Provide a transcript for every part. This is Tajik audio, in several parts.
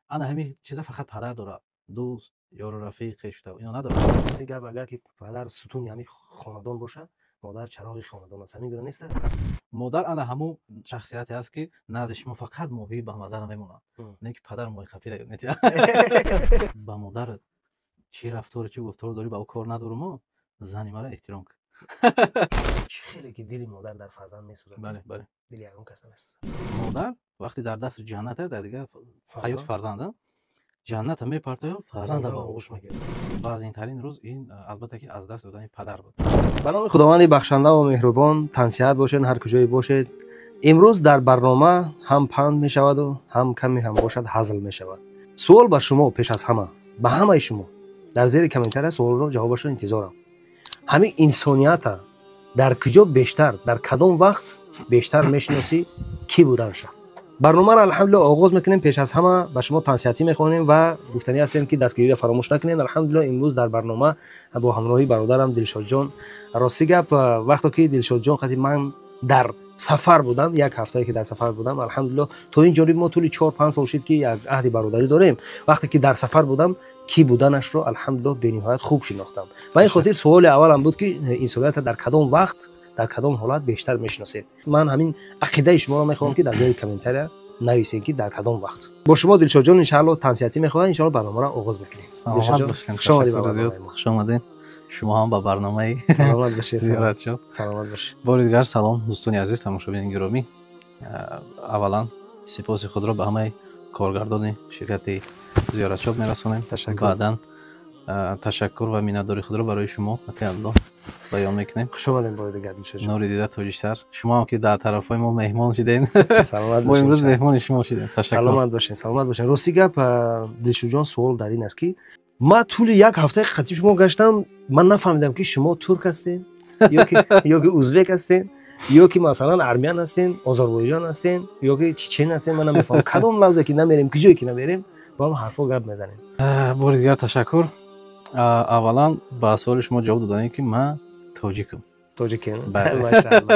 ана ҳамин чиза фақат падар дорад, дӯст ёру рафиқи шута ино надорад. Раси гап агар ки падар сутуни ҳамин хонадон боша, модар чароғи хонадон аст. Ҳамин гуна неста? модар ана ҳамун шахсияте аст ки назди шумо фақат моҳӣ ба мазар намемонад, не ки падар моҳи хафира метия. Ба модар чӣ рафтор чӣ гуфтор дорӣ ба ӯ кор надорум, зани мара эҳтиром кун. Чӣ хеле ки дили модар дар фарзанд месӯзад. Бале, бале. Дили ягон кас намесӯзад. модар вақте дар дасти ҷаннат дар дига ҳаёти фарзанд ҷанната мепартояд, фарзанда ба оғӯш мегирад. Вазинтарин рӯз ин албатта ки аз даст додани падар буд. ба номи худованди бахшанда ва меҳрубон, тансиҳат бошед ҳар куҷое бошед. имрӯз дар барнома ҳам панд мешаваду ҳам каме ҳам бошад ҳазл мешавад. суол ба шумо пеш аз ҳама, ба ҳамаи шумо дар зери комментария суолро ҷавобашро интизорам. ҳамин инсонията дар куҷо бештар, дар кадом вақт бештар мешиносӣ кӣ буданша? барномаро алҳамдулилла оғоз мекунем. пеш аз ҳама ба шумо тансиҳатӣ мехонем ва гуфтанӣ ҳастем ки дастгириро фаромӯш накунед. алҳамдулилла имрӯз дар барнома бо ҳамроҳии бародарам Дилшодҷон, рости гап вақто ки Дилшодҷон қати ман дар сафар будам, як ҳафтае ки дар сафар будам, алҳамдулилла то ин ҷониб мо тӯли 4-5 сол шид ки як аҳди бародарӣ дорем. вақте ки дар сафар будам, ки буданашро алҳамдулилла бениҳоят хуб шинохтам. ба ин хотир суоли аввалам буд ки инсонията дар кадом вақт, дар кадом ҳолат бештар мешиносед. ман ҳамин ақидаи шуморо мехоҳам ки дар зери комментария нависед ки дар кадом вақт. бо шумо Дилшодҷон иншаалло тансиҳатӣ мехоҳам. иншаалло барномаро оғоз мекунем. хуш омадед. шумо ҳам ба барномаи саломат бошед. зиёрат шуд. саломат бошед. бори дигар салом дӯстони азиз, тамошобини гиромӣ. аввалан сипоси худро ба ҳамаи коргардони ширкати зиёратшод мерасонем. баъдан ташаккур ва миннатдории худро барои шумо атиалло баён мекунем. хуш омадед бори дигар Дилшодҷон. нури дида тоҷиштар. шумо ҳам ки дар тарафҳои мо меҳмон шидем. саломат мо бошед. имрӯз меҳмони шумо шидем. Ташаккур. саломат бошед. саломат бошед. рости гап Дилшодҷон суол дар ин аст ки ман тӯли як ҳафтаи қати шумо гаштам, ман нафаҳмидам ки шумо турк ҳастен ё ки узбек ҳастен ё ки масалан армян ҳастен, озарбойҷон ҳастен ё ки чечен ҳастен. ман намефаҳмам кадом лавзе ки намерем, куҷое ки намерем ба ҳам ҳарфо гап мезанем. бори дигар ташаккур. аввалан ба суоли шумо ҷавоб доданем ки ман тоҷикам. тоҷикен? машаалло.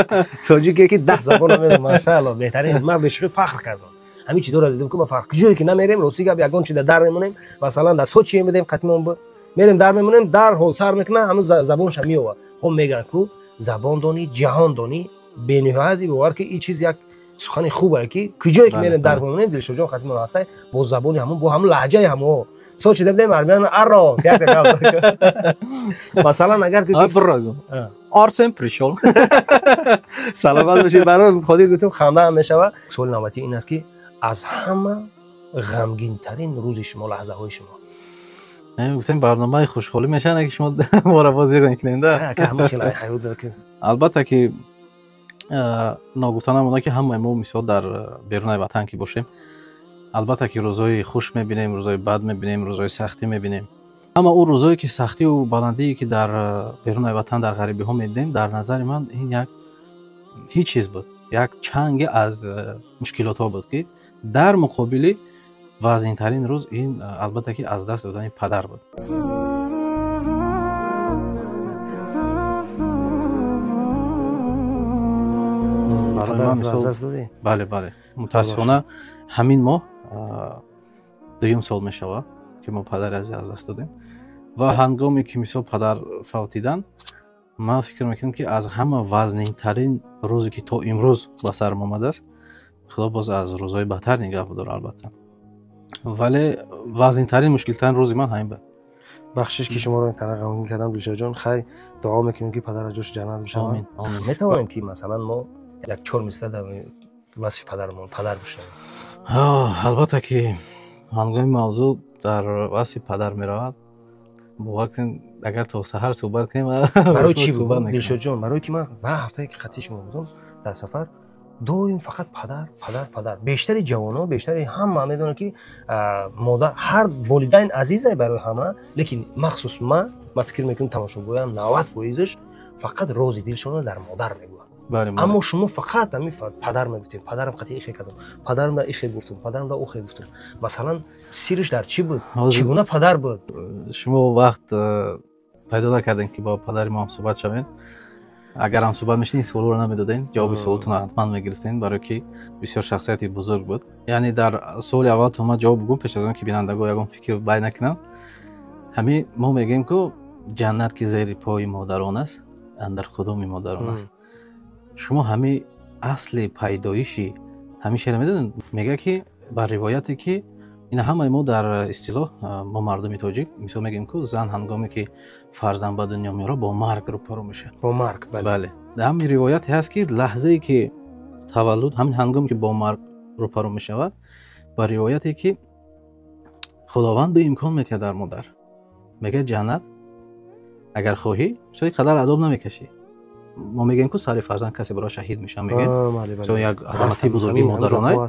тоҷике ки 10 забон намедонам. машаалло, беҳтарин. ман бешухӣ фахр кардам. ҳамин чизоро дидем ки ма фарқ куҷое ки намерем, рости гап ягон чида дар мемонем. масалан дар Сочи медем қатимон буд. мерем дар мемонем, дар ҳол сар мекунам, ҳамин забонша меёвад. ҳо меган ку забондонӣ, ҷаҳондонӣ бениҳоят бовар ки ин чиз як сухани хубе ки куҷое ки мерем дар мемонем. Дилшодҷон қатимон ҳастай бо забони ҳамон, бо ҳамон лаҳҷаи ҳамон. Сочи дебдем армян арро. масалан агар ки Арсен пришел. саломат бошед. барои хотир гуфтем хандаам мешавад. суоли навбатӣ ин аст ки аз ҳама ғамгинтарин рӯзи шумо, лаҳзаҳои шумо? гуфтем барномаи хушҳолӣ мешавад ки шумо мора бозӣ кунед. албатта ки ногуфта намонад ки ҳамаи мо мисол дар берунаи ватан ки бошем, албатта ки рӯзҳои хуш мебинем, рӯзҳои бад мебинем, рӯзҳои сахтӣ мебинем. аммо ӯ рӯзҳое ки сахтиву баландие ки дар берунаи ватан дар ғарибиҳо медидем, дар назари ман ин як ҳеҷ чиз буд, як чанге аз мушкилотҳо буд ки дар муқобили вазинтарин рӯз ин албатта ки аз даст додани падар буд. бале бале, мутаассифона ҳамин моҳ 2 сол мешавад ки мо падари азиз аз даст додем ва ҳангоме ки мисол падар фавтидан, ман фикр мекунам ки аз ҳама вазнинтарин рӯзе ки то имрӯз ба сарам омадааст, худо боз аз рӯзҳои бадтар нигоҳ дорад албатта, вале вазнинтарин мушкилтарин рӯзи ман ҳамин буд. бахшиш ки шуморо интана ғамгин кардам Дилшодҷон. хай дуо мекунем ки падара ҷош ҷаннат бишавад. амин амин. метавонем ки масалан мо як 4 мисла дар васфи падармон падар бишавем? албатта ки ҳангоми мавзӯъ дар васфи падар меравад, бовар кунед агар то саҳар суҳбат кунем. барои чӣ буд Дилшодҷон? барои ки ман ва ҳафтае ки қатъи шумо будам дар сафар, доим фақат падар падар падар. бештари ҷавонҳо, бештари ҳама медонад ки модар, ҳар волидайн азизай барои ҳама, лекин махсус ман фикр мекунам тамошобоям 90% фақат рози дилшона дар модар мегӯяд. аммо шумо фақат ҳамин падар мегуфтем, падарам қати ихе кардам, падарам да ихе гуфтум, падарам да ухе гуфтум. масалан сирриш дар чӣ буд? чӣ гуна падар буд? шумо вақт пайдо накардем ки бо падари мо ҳам суҳбат шавем. اگر هم صحبت میشین این سوال رو نمیدادین، جواب سوالتون رو حتما میگرفتین، برای که بسیار شخصیتی بزرگ بود. یعنی در سوال اول تو ما جواب بگم پیش از اون که بینندگان یگان فکر بیان نکنن. همین ما میگیم که جنت که زیر پای مادران است، اندر کدام مادران است. شما همین اصل پیدایشی همیشه میدونید میگه که بر روایتی که این همه ما در اصطلاح ما مردم تاجیک مثلا میگیم که زن هنگامی که فرزند به دنیا میاره با مرگ روبرو میشه. با مرگ بله. در همین روایتی هست که لحظه ای که تولد همین هنگامی که با مرگ روبرو میشود، با روایتی که خداوند به امکان میده در مادر میگه جنت اگر خواهی شاید قدر عذاب نمیکشی. ما میگیم که سر فرزند کسی برای شهید میشن، میگیم چون یک عظمتی بزرگی مادرانه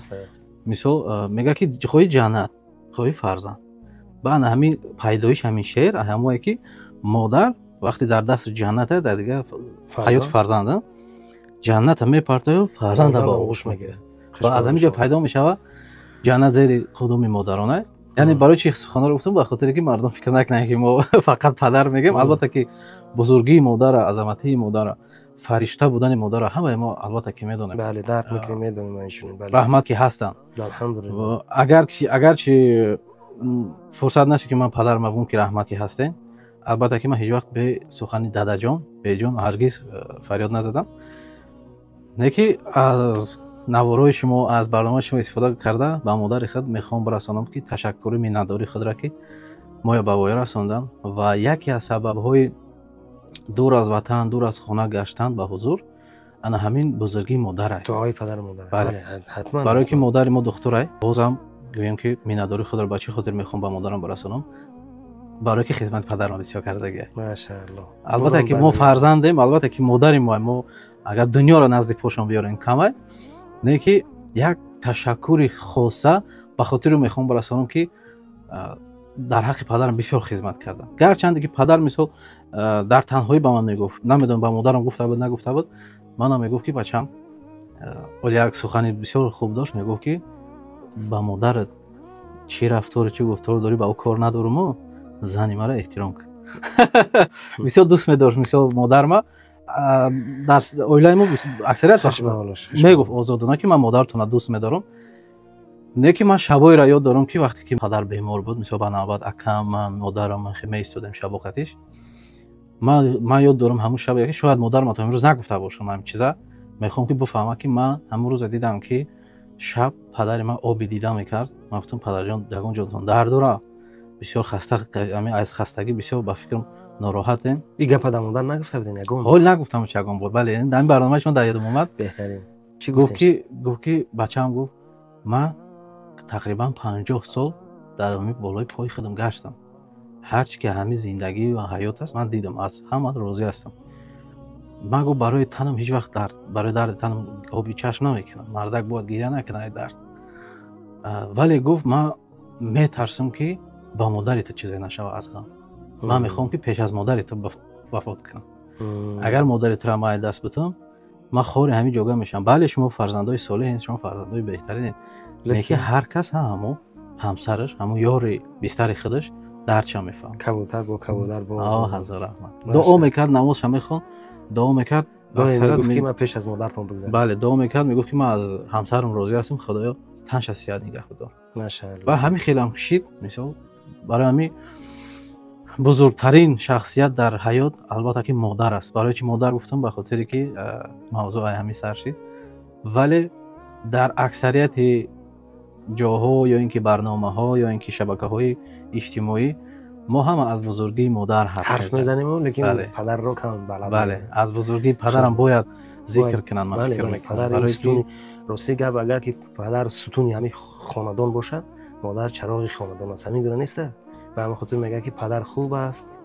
مثلا میگه که خواهی جنت خواهی فرزند. بعد همین پیدایش همین شعر همونی که مادر وقتی در دست جنته در دیگه حیات فرزنده جنت میپرته فرزند با آغوش میگیره و از همینجا پیدا میشه جنت زیر کدوم مادرانه. یعنی برای چی سخن رو گفتم؟ به خاطر که مردم فکر نکنن که ما فقط پدر میگیم. البته که بزرگی مادر، عظمتی مادر، فرشته بودن مادر همه ما البته که میدونیم. بله درک میکنیم، میدونیم ایشون. بله رحمت که هستن الحمدلله. اگر چی فرصت نشه که من پدر مبون که رحمت که هستین، البته که من هیچ وقت به سخن دادا جان به جان هرگز فریاد نزدم. نه که از نوارای شما از برنامه شما استفاده کرده به مادر خود میخوام برسانم که تشکر مینداری خود را که ما به وای رساندن و یکی از سبب‌های دور از وطن، دور از خانه گشتن به حضور انا همین بزرگی مادر است. دعای پدر مادر. بله حتما. برای که مادر ما دختره بازم گویم که مینداری خود را بچه خاطر میخوام به مادرم برسانم، برای که خدمت پدرم بسیار کردگی. ماشاءالله. البته که ما فرزندیم، البته که مادریم ما اگر دنیا را نزد پاشون بیاریم کمه، نه که یک تشکر خاصه به خاطر میخوام برسانم که در حق پدرم بسیار خدمت کردم. گرچند که پدر مثلا در تنهایی به من میگفت، نمیدونم به مادرم گفته بود نگفته بود، منم میگفت که بچم ولی یک سخنی بسیار خوب داشت، میگفت که به مادرت چی رفتار چی گفتار داری با او کار ندارم و زنی مرا احترام کن. بسیار دوست می‌داشت مثلا مادر ما در اویلای ما اکثریت میگفت آزادانه که من مادرتون دوست می‌دارم. نه که من شبای را یاد دارم که وقتی که پدر بیمار بود مثلا به نوبت اکم مادرم خیلی ایستادیم شب وقتش، من یاد دارم همون شب که شاید مادرم تا امروز نگفته باشم همین چیزا، میخوام که بفهمم که من همون روز دیدم که شب پدر من آبی دیده میکرد. من گفتم پدر جان یگان جانتون درد داره، بسیار خسته، از خستگی بسیار با فکرم ناراحتم. این گپ پدر مادر نگفته بودین یگان؟ حال نگفتم چه یگان بود. بله در این برنامه‌شون در یادم اومد. بهترین چی گفت که بچه‌م گفت من تقریبا 50 سال در همین بالای پای خودم گشتم، هرچی که همین زندگی و حیات است من دیدم، از همه راضی هستم. من گفت برای تنم هیچ وقت درد، برای درد تنم آبی چشم نمیکنم، مردک باید گریه نکنه درد، ولی گفت من میترسم که با مادرت چیزی نشود از غم. من میخوام که پیش از مادرت وفات کنم. اگر مادرت را ما دست بتم من خور همین جوگا میشم. بله شما فرزندای صالحین، شما فرزندای بهترین، لیکن هر کس همو همسرش همو یار بیشتر خودش دردش میفهم. کبوتر با کبوتر با هزار رحمت. دعا میکرد، نمازش میخوان، دعا میکرد، میگفت که من پیش از مادرتون بگذرم. بله دعا میکرد، میگفت که من از همسرم راضی هستم، خدایا تنش از یاد نگه دار. ماشاءالله. و همین خیلی هم کشید مثلا برای همین بزرگترین شخصیت در حیات البته که مادر است. برای چی مادر گفتم؟ به خاطری که موضوع همین سر شد، ولی در اکثریت جاها یا اینکه برنامه‌ها یا اینکه شبکه‌های اجتماعی ما هم از بزرگی مادر حرف میزنیم، لیکن پدر رو کم بله از بزرگی پدرم باید ذکر کنن. من فکر میکنم برای ستون راستی گپ اگر که پدر ستونی همین خاندان باشه، مادر چراغ خاندان است. همین گونه نیست؟ به همین خاطر میگه که پدر خوب است،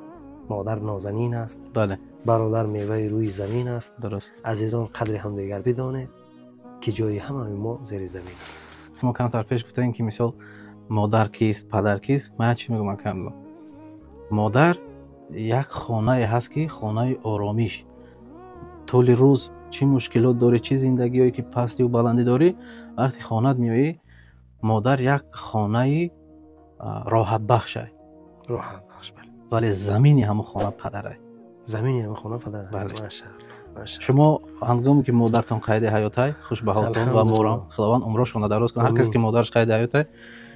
مادر نازنین است. بله. برادر میوه روی زمین است. درست. عزیزان قدر همدیگر بدانید که جای همه ما زیر زمین است. شما کمتر پیش گفتین که مثال مادر کیست، پدر کیست؟ من چی میگم کاملا. مادر یک خانه هست که خانه آرامیش. طول روز چی مشکلات داری، چی زندگیایی که پستی و بلندی داری، وقتی خانه‌ت میایی مادر یک خانه راحت بخشه. راحت بخش بله. ولی زمینی همون خانه پدره. زمینی همون خانه پدره. بله. ماشاءالله. шумо ҳангоме ки модаратон қайди ҳаётай хушбаҳотон ва морам худованд умрошона дароз кунад. ҳар касе ки модараш қайди ҳаётай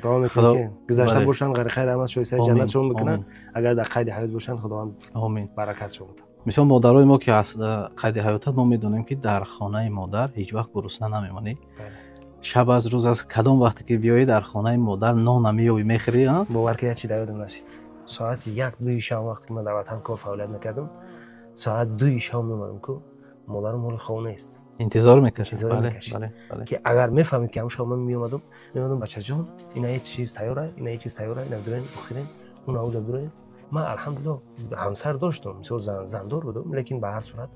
дуо мекунем ки гузашта бошанд, ғайри хайр амал шоисаи ҷаннатшон бикунанд. Агар дар қайди ҳаёт бошанд, худованд амин баракатшон буда. мисол модарои мо ки аз қайди ҳаётат мо медонем ки дар хонаи модар ҳеҷ вақт гурусна намемонӣ. шаб аз рӯз аз кадом вақте ки биёӣ дар хонаи модар нона меёбӣ мехӯрӣ. бовар ки як чи дар ёдам расид. соати 1-2 шам вақте ки ман дар ватан кор фаъолият мекардам, соат 2 шам мемонам ки модарам ҳоли хонаест. интизор мекашид. бале ки агар мефаҳмид ки ҳам шам ман меомадам, бачаҷон ина ин чиз тайёра, ина ин чиз тайёра, ина дурен бухирен, уна уда дурен. ман алҳамдулилло ҳамсар доштам, мисол зандор будам, лекин ба ҳар сурат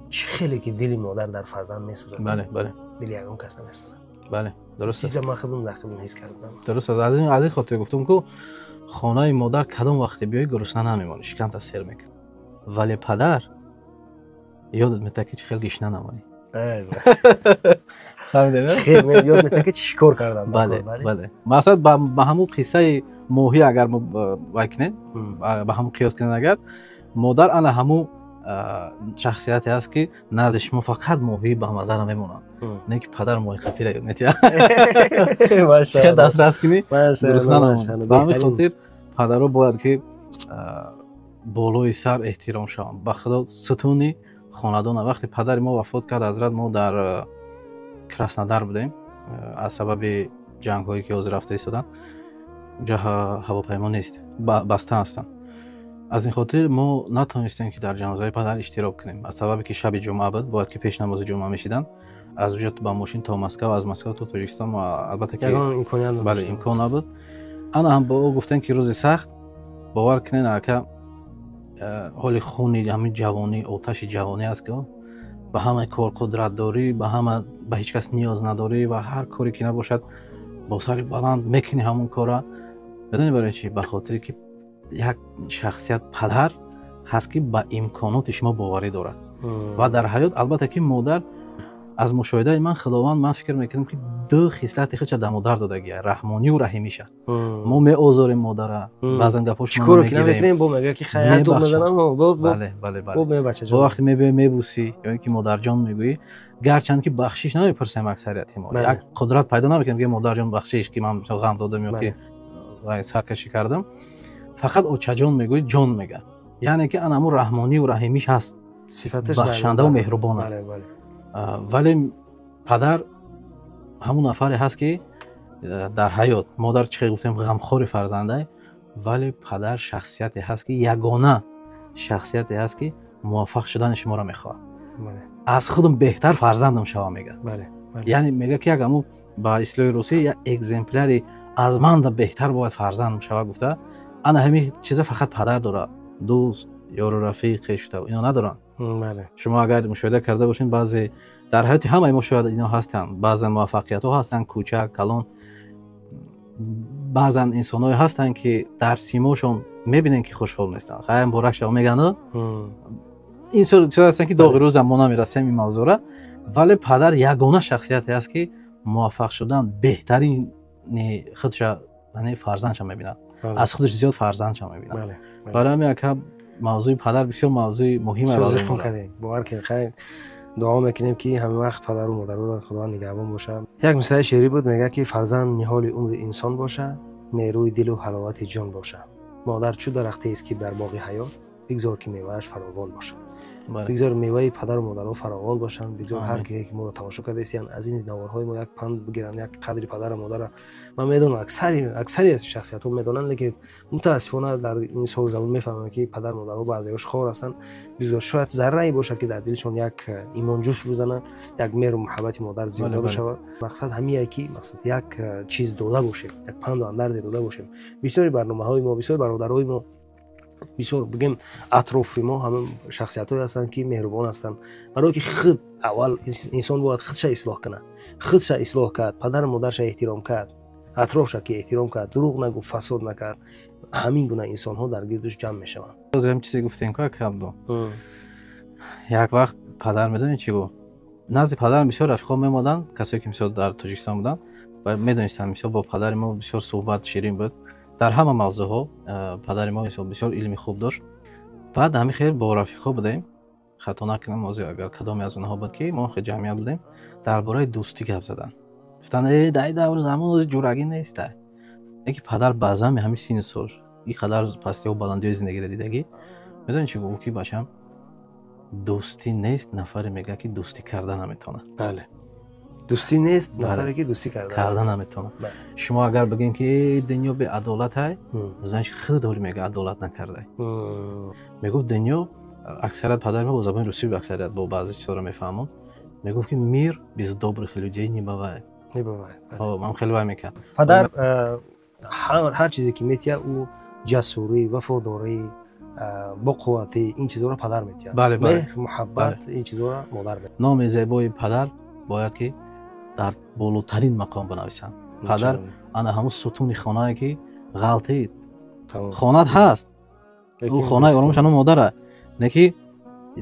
чӣ хеле ки дили модар дар фарзанд месӯзад. бале дили ягон кас намесӯзад. бале дуруст чиза ман худам дар худам ҳис кардам. дуруст аз ин хотир гуфтам ки хонаи модар кадом вақте биёӣ гурусна намемонӣ, шиканта сер мекунад. вале падар ёдат метавад ки чӣ хел гишна намонӣ. хеле ёд метавад ки чӣ шикор кардам. бале мақсад ба ҳамун қиссаи моҳӣ агар мо вайкнем, ба ҳамун қиёс кунем, агар модар ана ҳамун шахсияте аст ки назди шумо фақат моҳӣ ба мазара мемонад, не ки падар моҳи хапира ёд метавад. машаалло дастрас кунӣ гурусна намонад. ба ҳамин хотир падаро бояд ки болои сар эҳтиром шаванд. ба худо сутуни хонадона. вақте падари мо вафот кард ҳазрат, мо дар Краснодар будем аз сабаби ҷангҳое ки ҳозир рафта истодан. ҷо ҳавопаймо нест, баста ҳастанд. аз ин хотир мо натонистем ки дар ҷанозаи падар иштирок кунем. аз сабабе ки шаби ҷумъа буд, бояд ки пеш намози ҷумъа мешидан. аз уҷа ба мошин то Москав, аз Москав то Тоҷикистон, албатта ки бале имкон набуд. ана ҳам ба ӯ гуфтем ки рӯзи сахт бовар кунед ака ҳоли хуни ҳамин ҷавонӣ, оташи ҷавонӣ аст ки ба ҳама кор қудрат дорӣ, ба ҳама ба ҳеҷ кас ниёз надорӣ ва ҳар коре ки набошад бо сари баланд мекунӣ ҳамон кора. медонӣ барои чӣ? ба хотире ки як шахсият падар ҳаст ки ба имконоти шумо боварӣ дорад. ва дар ҳаёт албатта ки модар, аз мушоҳидаи ман худованд, ман фикр мекардам ки ду хислати худша дар модар додагия, раҳмонию раҳимиша. мо меозорем модара, баъзан гапошмо намегирем, бо мега ки хаят ду мезанам, бо вақте мебиёи мебусӣ ё ин ки модарҷон мегӯӣ, гарчанд ки бахшиш намепурсем аксарияти мо. як қудрат пайдо намекунем ки модарҷон бахшиш, ки ман ғам додам ё ки саркашӣ кардам. фақат очаҷон мегӯӣ, ҷон мега. яъне ки ана ҳамун раҳмонию раҳимиш ҳаст, бахшанда ва меҳрубон аст. вале падар ҳамун нафаре ҳаст ки дар ҳаёт, модар чӣ гуфтем ғамхори фарзандай, вале падар шахсияте ҳаст ки ягона шахсияте ҳаст ки муваффақ шудани шуморо мехоҳад. аз худам беҳтар фарзандам шавам мега. яъне мега ки як ҳамун ба ислоҳи русӣ як экземпляри аз манда беҳтар бояд фарзандам шава гуфта, ана ҳамин чиза фақат падар дорад. дӯст, ёру рафиқ, хешута ино надоранд. шумо агар мушоҳида карда бошед, баъзе дар ҳаёти ҳамаи мо шояд ино ҳастанд, баъзан муваффақиятҳо ҳастанд, кӯчак, калон, баъзан инсонҳое ҳастанд ки дар симошон мебинем ки хушҳол нестанд. хай муборак шава мегану инсон чиз ҳастанд ки доғи рӯзам мо намерасем ин мавзӯра. вале падар ягона шахсияте аст ки муваффақ шудан беҳтарини худша, яъне фарзандша мебинад, аз худаш зиёд фарзандша мебинад. барои ҳамин ака мавзӯи падар бисёр мавзӯи муҳиме аст. бовар ки хай дуо мекунем ки ҳама вақт падару модарро худованд нигаҳбон боша. як мисраи шеърӣ буд, мега ки фарзанд ниҳоли умри инсон боша, нерӯи дилу ҳаловати ҷон боша. модар чӯ дарахтест ки дар боғи ҳаёт, бигзор ки мевааш фаровон бошад. бигзор меваи падару модарҳо фаровон бошанд. бигзор ҳар кие ки моро тамошо кардастиян аз ин наворҳои мо як панд бигиранд, як қадри падару модара. ман медонам аксари шахсиятҳо медонанд, лекин мутаассифона дар ин сол замон мефаҳмам ки падар модарҳо баъзеҳош хор ҳастанд. бигзор шояд зарраи бошад ки дар дилшон як имонҷӯш бизана, як меҳру муҳаббати модар зиёда бишавад. мақсад ҳамие ки мақсад як чиз дода бошем, як панду андарзе дода бошем. бисёри барномаҳои мо, бисёри бародарҳои мо, бисёр бигем атрофи мо ҳама шахсиятҳое ҳастанд ки меҳрубон ҳастанд. барое ки худ аввал инсон бояд худша ислоҳ кунад. худша ислоҳ кард, падару модарша эҳтиром кард, атрофша ки эҳтиром кард, дурӯғ нагуфт, фасод накард, ҳамин гуна инсонҳо дар гирдуш ҷамъ мешаванд. ҳозир ҳам чизе гуфтем ки кабдо як вақт падар медонед чӣ гуфт? назди падарам бисёр рафиқо меомаданд, касое ки мисол дар Тоҷикистон буданд ва медонистанд мисол бо падари мо бисёр суҳбат ширин буд дар ҳама мавзӯъҳо. падари мо мисол бисёр илми хуб дошт. баъд ҳамин хел бо рафиқҳо будем, хато накунам мози агар кадоме аз онҳо буд ки мо ҷамъият будем дар бораи дӯстӣ гап задан. гуфтанд дай давр замон ҷурагӣ неста. яке падар баъзан ҳамин синни сол ин қадар пастиҳо баландиҳои зиндагиро дидагӣ медонӣ чӣ гуфт ки бачам дӯстӣ нест нафаре мегӯяд ки дӯстӣ карда наметавонад. бале дӯстӣ нест нафаре ки дӯстӣ карда наметавонад. шумо агар бигем ки дунё беадолат ай занш хеле дори мега адолат накардай. мегуфт дунё аксарият падар мо бо забони русӣ аксарият бо баъзе чизҳоро мефаҳмон. мегуфт ки мир без добрых людей не бывает. ман хеле вай мекард. падар ҳар чизе ки метия ӯ ҷасурӣ вафодорӣ бо қувватӣ ин чизҳоро падар метия. меҳр муҳаббат ин чизҳоро модар метия. номи зебои падар бояд ки дар болотарин мақом бинависанд. падар ана ҳамун сутуни хонае ки ғалтид хонат ҳаст ӯ хонаи оромиш ана модара не ки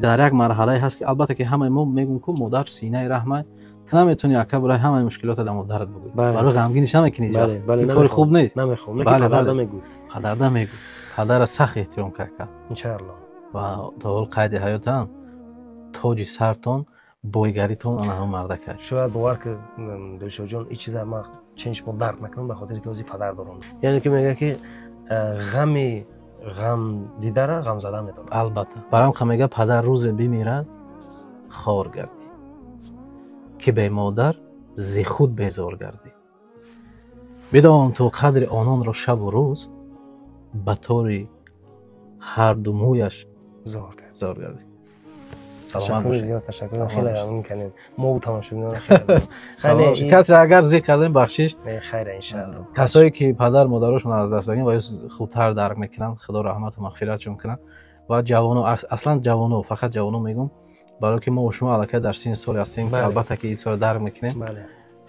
дар як марҳалае ҳаст ки албатта ки ҳамаи мо мегӯем ки модар синаи раҳмай ту наметавони ака барои ҳамаи мушкилота дар модарат бигӯӣ барои ғамгиниш намекунӣ кори хуб нест. падарда мегӯ падара сахт эҳтиром карда иншаалло ва то ҳол қайди ҳаётан тоҷи сартон бойгаритон ана ҳам мардака. шояд бовар ки дилшодҷон ин чиза ман ченчмо дарк накунам ба хотире ки ҳозир падар дорам. яъне ки мегӯяд ки ғами ғам дидара ғам зада медонад. албатта барам мега падар рӯзе бимирад хор гардӣ ки бе модар зи худ безор гардӣ. бидон то қадри ононро шабу рӯз ба тори ҳарду мӯяш зор гардӣ. ташаккур хеле мамнун кардем. мо тамошобинон хеле касе агар зикр кардем бахшиш хайра иншаалло. касое ки падар модарошон аз даст додин ва ё худтар дарк мекунанд худо раҳмату мағфиратшон кунад ва ҷавоно аслан ҷавоно фақат ҷавоно мегӯм барое ки мо шумо аллакай дар синни соли ҳастем ки албатта ки ин соли дарк мекунем.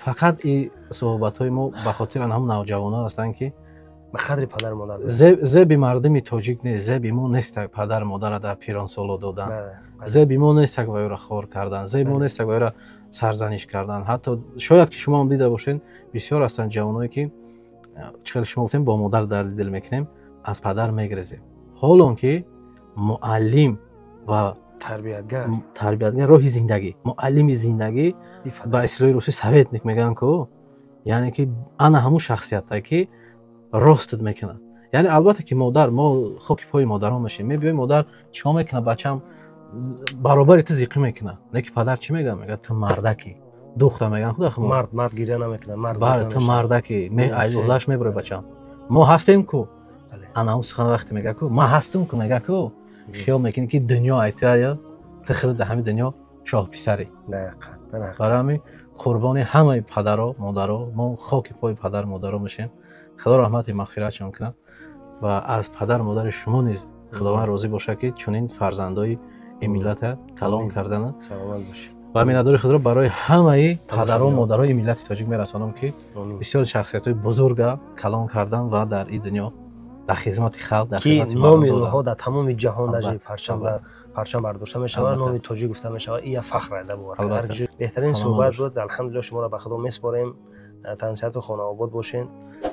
фақат ин суҳбатҳои мо ба хотир ҳамун навҷавонҳо ҳастанд ки ба қадри падар модар зеби мардуми тоҷик нест. зеби мо нест падар модара дар пиронсоло додан. зеби мо нест ва ёро хор кардан. зеби мо нест ва ёро сарзаниш кардан. ҳатто шояд ки шумо ҳам дида бошед бисёр ҳастанд ҷавоное ки чӣ хеле шумо гуфтем бо модар дарди дил мекунем аз падар мегрезем. ҳолон ки муаллим ва тарбиятгар роҳи зиндагӣ муаллими зиндагӣ ба ислоҳи русӣ советник мегӯянд ку яъне ки ана ҳамун шахсияте ки ростит мекунад. яъне албатта ки модар мо хоки пои модарон мешем. мебиёем модар чико мекунад бачам баробари ту зиқӣ мекунад. не ки падар чӣ мегӯяд мегӯяд ту мардаки духта мегӯянд худа мард гиря намекунад бале ту мардаки айдулаш мебурӣ бачам мо ҳастем ку ана ҳамун сухан вақте мегӯяд ку ма ҳастам ку мегӯяд ку хиёл мекунӣ ки дунё айтая ту хеле дар ҳамин дунё шоҳписарӣ. барои ҳамин қурбони ҳамаи падаро модаро мо хоки пои падар модаро мешем. худо раҳмати мағфиратшон кунад ва аз падар модари шумо низ худованд розӣ бошад ки чунин фарзандои ин миллата калон кардана. саломат бошед. ва миннатдори худро барои ҳамаи падаро модарои миллати тоҷик мерасонам ки бисёр шахсиятҳои бузурга калон кардан ва дар ин дунё дар хизмати халқ дар хизмати номи онҳо дар тамоми ҷаҳон дар парчам бардошта мешавад. номи тоҷик гуфта мешавад. ин фахр айда бовар. беҳтарин суҳбат буд. алҳамдулиллаҳ шуморо ба худо меспорем. тансиҳату хонаобод бошен.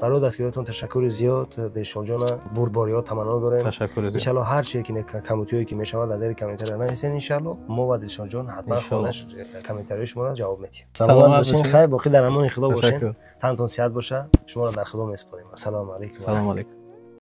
барои дастгиритон ташаккури зиёд. дилшодҷона бурбориҳо таманно дорем. иншаалло ҳар чие ки камутиҳое ки мешавад аз зери комментария нависен. иншаалло мо ва дилшодҷон ҳатман комментариҳои шуморо ҷавоб медиҳем. саломат бошен. хайр боқӣ дар амони худо бошен. тантон сиҳат боша. шуморо дар худо меспорем. ассалому алайкум.